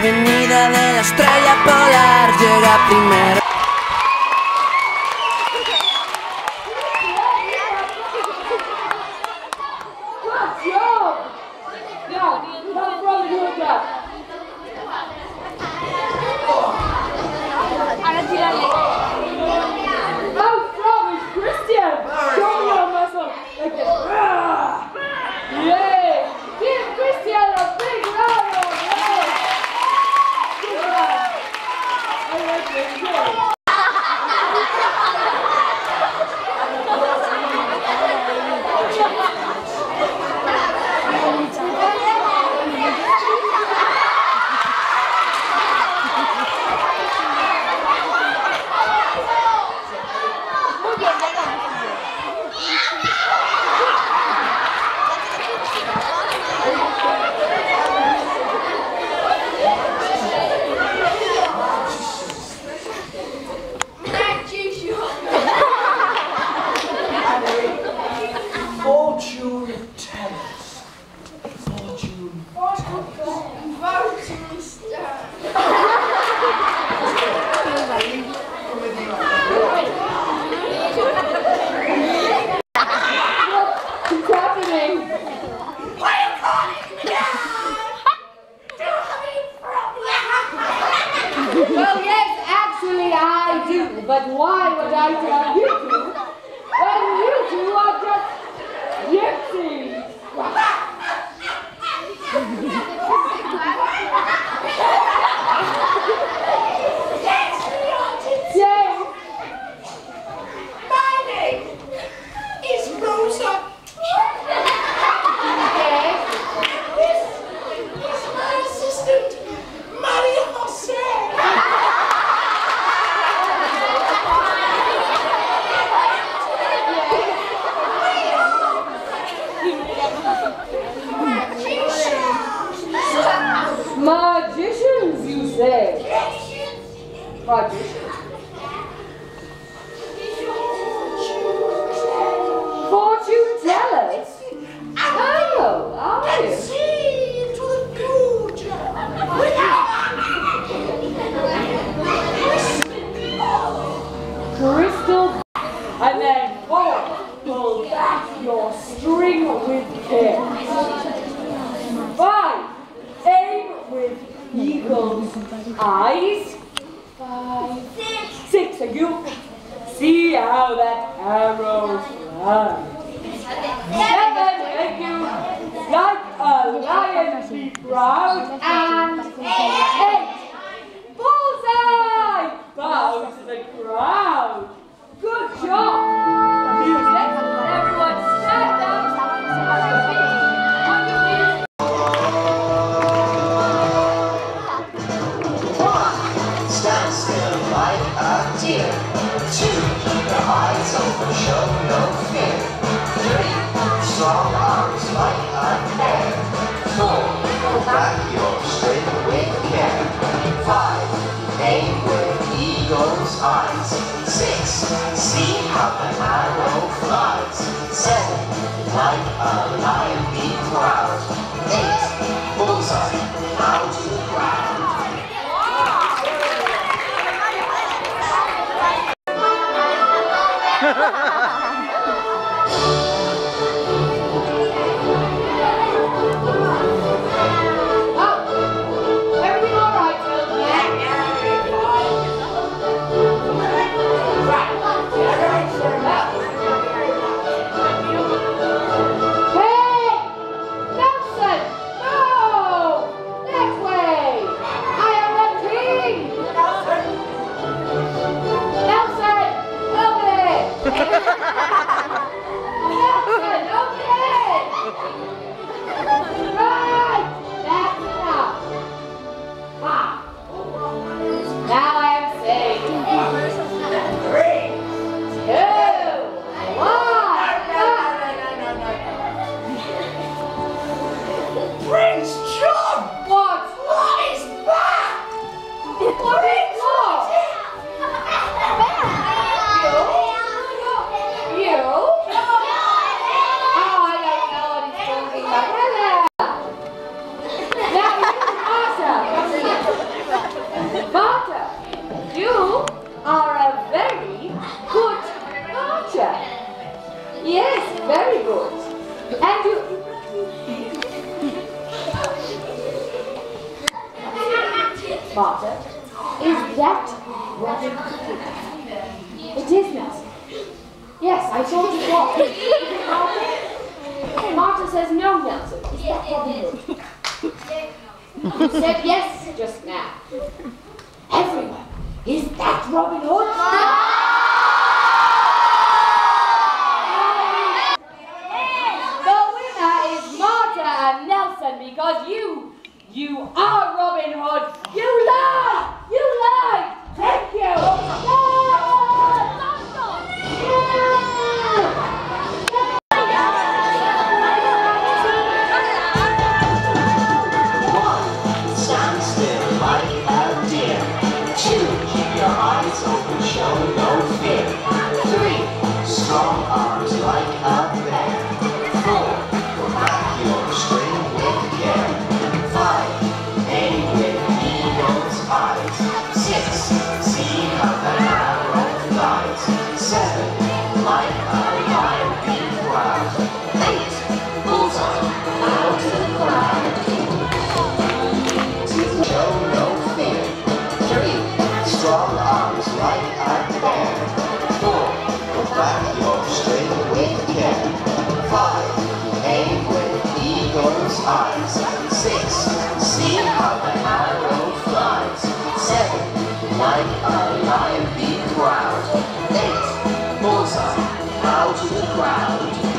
venida de la estrella polar llega primero. But why would I tell you to when you two are just gypsies? Yes. My name is Rosa. Yes. This is my assistant, Maria Jose. Magicians, you say? Magicians? Fortune tellers? Oh, are you? See into the future. Crystal, and then pull back your string with care. 5. Aim with eagle's eyes. 5. 6. And you see how that arrow flies. 7. And you like a lion be proud. And 8. Bullseye! Bows the crowd. Good job! Music, everyone stand up. On your feet. Stand still like a deer. 2, your eyes open, show no fear. 3, strong arms like a bear. 4, pull back your string with care. 5, aim with eagle's eyes. 6, see how the arrow flies. 7, like a lion be proud. 8, bullseye, down to the ground. Everything all right, Phil? Right. Hey! Yes, very good. And you... Martha, is that Robin Hood? It is, Nelson. Yes, I thought it was. Is it Martha? Martha says no, Nelson. Is that Robin Hood? You said yes just now. Everyone, is that Robin Hood? The winner is Martha and Nelson because you are Robin Hood. You lie! You lie! Thank you! Stand still like a deer. 2, keep your eyes open, show no fear. 3, strong arms like a bear. 4, whack your string with care. 5, aim with eagle's eyes. 6, see how the arrow flies. 7, like a lion be proud. 8, bullseye, out to the ground. Show no fear. 3, strong arms like a bear. 4, whack your string with care. 5, aim with eagle's eyes. 6, see how the arrow flies. 7, like a lion be proud. 8, bullseye, bow to the ground.